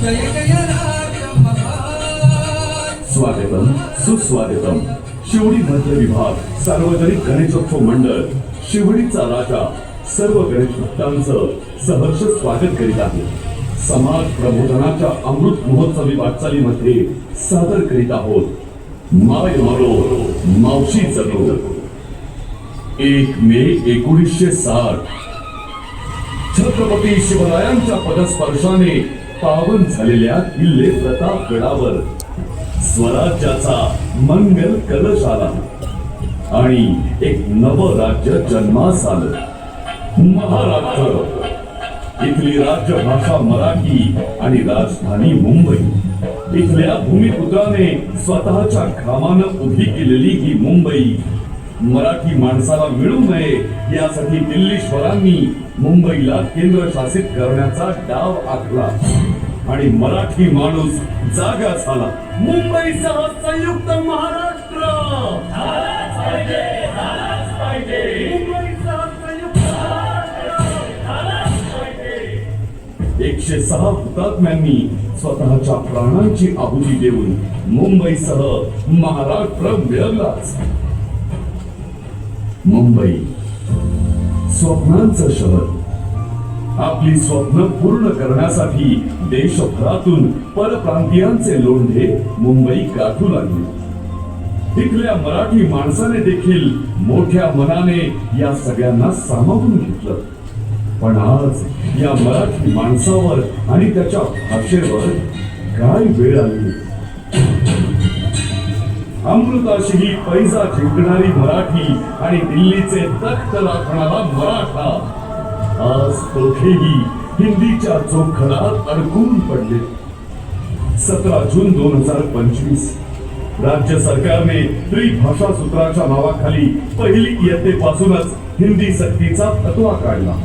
जय जय राज महान. स्वागतम सुस्वागतम. शिवडी मध्य विभाग सार्वजनिक गणेशोत्सव मंडळ शिवडीचा राजा सर्व गणेश भक्तांचं सहर्ष स्वागत करीत आहे. समाज प्रबोधनाच्या अमृत महोत्सवी वाटचालीमध्ये सादर करीत आहोत माय मरो मावशी जगो. 1 मे 1960 छत्रपती शिवरायांच्या पदस्पर्शाने पावन झालेल्या किल्ले प्रतापगडावर स्वराज्याचा मंगल कलश आला आणि एक नव राज्य जन्मास आलं. महाराष्ट्र. इथली राजभाषा मराठी आणि राजधानी मुंबई. इथल्या भूमिपुत्राने स्वतःच्या घामानं उभी केलेली ही मुंबई मराठी माणसाला मिळू नये यासाठी दिल्लीश्वरांनी मुंबईला केंद्रशासित करण्याचा डाव आखला आणि मराठी माणूस जागा झाला. मुंबईसह संयुक्त महाराष्ट्र 106 हुतात्म्यांनी स्वतःच्या प्राणांची आहुती देऊन मुंबईसह महाराष्ट्र मिळवलाच. मुंबई स्वप्नांचं शहर. आपली स्वप्न पूर्ण करण्यासाठी देशभरातून परप्रांतीयांचे लोंढे मुंबई गाठू लागले. इथल्या मराठी माणसाने देखील मोठ्या मनाने या सगळ्यांना सामावून घेतलं. पण आज या मराठी माणसावर आणि त्याच्या भाषेवर काय वेळ आली. अमृताशी पैसा जिंकणारी मराठी आणि दिल्लीचे तख्त राखणारा मराठा आज दोघेही हिंदीच्या चोखडात अडकून पडले. 17 जून 2025 राज्य सरकारने त्रिभाषा सूत्राच्या नावाखाली पहिली इयत्तेपासूनच हिंदी सक्तीचा फतवा काढला.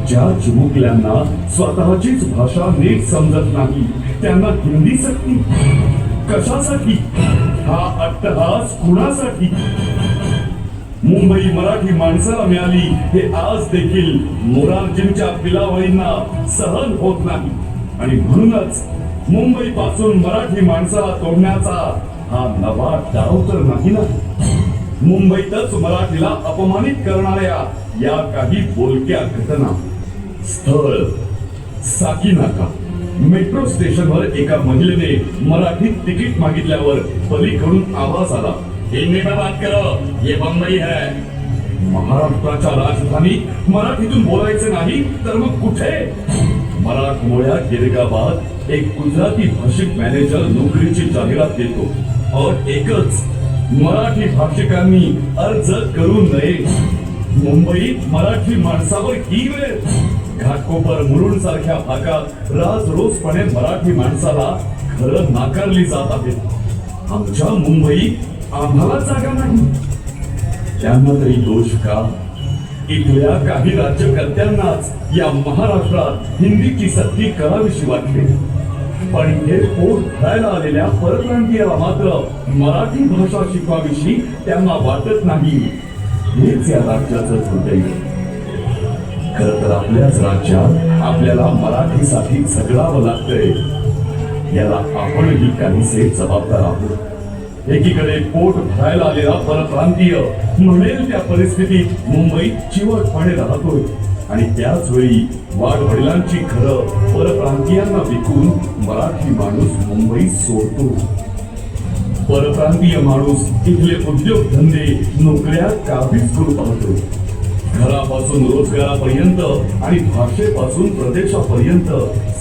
ज्या चिमुकल्यांना स्वतःचीच भाषा नीट समजत नाही त्यांना हिंदी सक्ती कशासाठी? हा अट्टहास कुणासाठी? मुंबई मराठी माणसाला मिळाली हे आज देखील मोरारजींच्या पिलावळींना सहन होत नाही आणि म्हणूनच मुंबई पासून मराठी माणसाला तोडण्याचा हा नवा डाव तर नाही ना. मुंबईतच मराठीला अपमानित करणाऱ्या या काही बोलक्या घटना. स्थळ साकीनाका. मेट्रो स्टेशनवर एका महिलेने मराठीत तिकीट मागितल्यावर पलीकडून आवाज आला, हिंदी में बात करो, ये मुंबई है. महाराष्ट्राच्या राजधानीत मराठीतून बोलायचे नाही तर मग कुठे? मराठमोळ्या गिरगावात एक गुजराती भाषिक मॅनेजर नोकरीची जाहिरात देतो और एकच मराठी भाषिकांनी अर्ज करू नये. मुंबईत मराठी माणसावर ही वेळ. घाटकोपर मुरुड सारख्या भागात राजरोजपणे मराठी माणसाला खरं नाकारली जात आहे. आमच्या मुंबईत आम्हाला जागा नाही. त्यांना तरी दोष का? इथल्या काही राज्यकर्त्यांनाच या महाराष्ट्रात हिंदीची सक्ती करावीशी वाटते. पण हे पोट भरायला आलेल्या परप्रांतीयाला मात्र मराठी भाषा शिकवावीशी त्यांना वाटत नाही. हेच या राज्याचं दुर्दैव. खरं तर आपल्याच राज्यात आपल्याला मराठीसाठी झगडावं लागतंय. याला आपणही काहीसे जबाबदार आहोत. एकीकडे पोट भरायला आलेला परप्रांतीय म्हणेल त्या परिस्थितीत मुंबईत चिवटपणे राहतोय आणि त्याच वेळी वाडवडिलांची घरं परप्रांतीयांना विकून मराठी माणूस मुंबई सोडतो. परप्रांतीय माणूस इथले उद्योगधंदे नोकऱ्या काबीज करू पाहतो. घरापासून रोजगारापर्यंत आणि भाषेपासून प्रदेशापर्यंत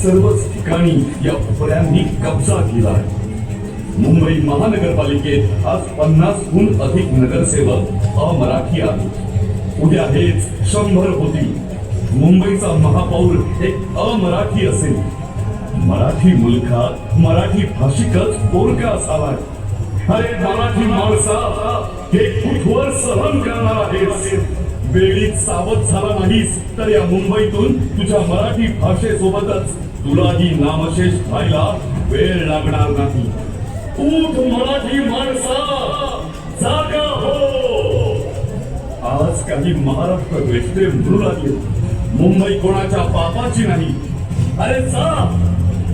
सर्वच ठिकाणी या उपऱ्यांनी कब्जा केला आहे. मुंबई महानगरपालिकेत आज 50हून अधिक नगरसेवक अमराठी आहेत. उद्या हेच 100 होतील. मुंबईचा महापौर एक अमराठी असेल. मराठी मुलखात मराठी भाषिकच पोरका झालाय. अरे मराठी माणसा, हे कुठवर सहन करणार आहेस? वेळीच सावध झाला नाहीस तर या मुंबईतून तुझ्या मराठी भाषेसोबतच तुलाही नामशेष व्हायला वेळ लागणार नाही. उठ मराठी माणसा, जागा हो. आज काही महाराष्ट्र वेश्टे म्हणू लागले मुंबई कोणाच्या पापाची नाही. अरे जा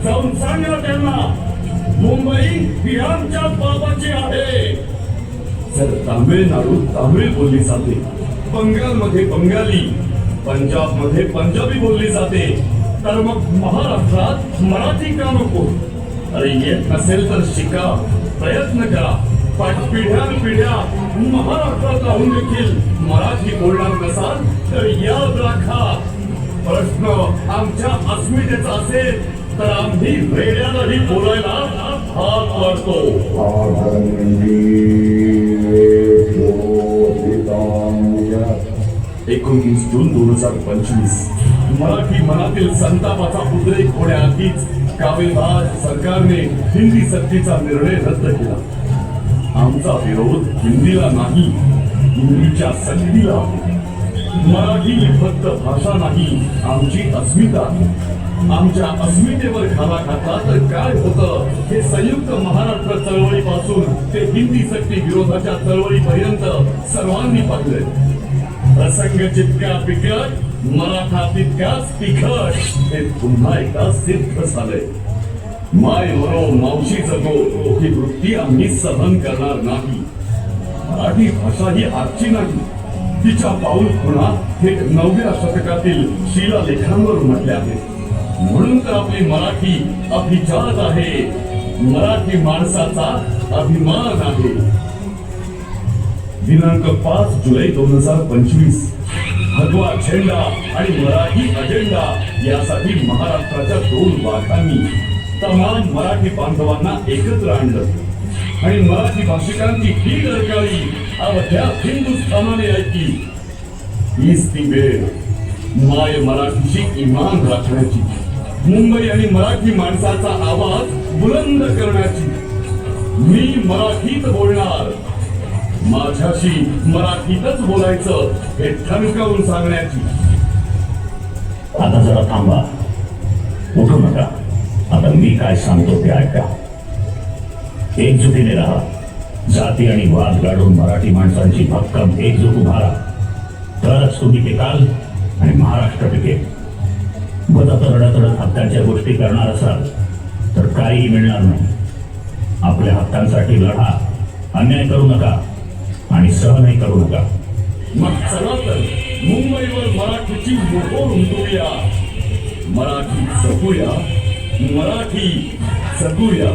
जाऊन सांग ना त्यांना, मुंबई ही आमच्या बाबाची आहे. जर तामिळनाडू तामिळ बोलली जाते, बंगालमध्ये बंगाली, पंजाबमध्ये पंजाबी बोलली जाते, तर मग महाराष्ट्रात मराठी का नको? अरे येत नसेल तर शिका, प्रयत्न करा. पण पिढ्या महाराष्ट्रात राहून देखील मराठी बोलणार नसाल तर याद राखा, प्रश्न आमच्या अस्मितेचा असेल तर आम्ही रेड्यालाही बोलायला भाग पाडतो. 19 जून 2025 मराठी मनातील संतापाचा उद्रेक होण्याआधीच कावेबाज सरकारने हिंदी सक्तीचा निर्णय रद्द केला. आमचा विरोध हिंदीला नाही, हिंदीच्या सक्तीला आहे. मराठी ही फक्त भाषा नाही, आमची अस्मिता आहे. आमच्या अस्मितेवर घाला घातला तर काय होतं हे संयुक्त महाराष्ट्र चळवळीपासून ते हिंदी सक्ती विरोधाच्या चळवळीपर्यंत सर्वांनी पाहिलं. प्रसंग जितका बिकट, मराठा तितकाच तिखट हे पुन्हा एकदा सिद्ध झालंय. माय मरो मावशी जगो ही वृत्ती आम्ही सहन करणार नाही. मराठी भाषा ही आजची नाही, तिच्या पाऊल खुणा थेट 9व्या शतकातील शिलालेखांवर म्हटले आहेत. म्हणून तर आपली मराठी अभिजात आहे, मराठी माणसाचा अभिमान आहे. दिनांक 5 जुलै 2025 भगवा झेंडा आणि मराठी अजेंडा यासाठी महाराष्ट्राच्या 2 वाटांनी तमाम मराठी बांधवांना एकत्र आणलं आणि मराठी भाषिकांची ही डरकाळी अवघ्या हिंदुस्थानाने ऐकली. हीच ती वेळ माय मराठीशी इमान राखण्याची, मुंबई आणि मराठी माणसाचा आवाज बुलंद करण्याची. मी मराठीत बोलणार, माझ्याशी मराठीतच बोलायचं हे ठणकावून सांगण्याची. आता जरा थांबा, उठू नका. आता मी काय सांगतो ते ऐका. एकजुटीने राहा. जाती आणि वाद गाडून मराठी माणसांची भक्कम एकजूट उभारा, तरच तुम्ही टिकाल आणि महाराष्ट्र टिकेल. बदत रडत हक्कांच्या गोष्टी करणार असाल तर काहीही मिळणार नाही. आपल्या हक्कांसाठी लढा, अन्याय करू नका आणि सहनही करू नका. मग चला तर मुंबईवर मराठीची मोहोर उमटूया. मराठी जगूया, मराठी जगूया.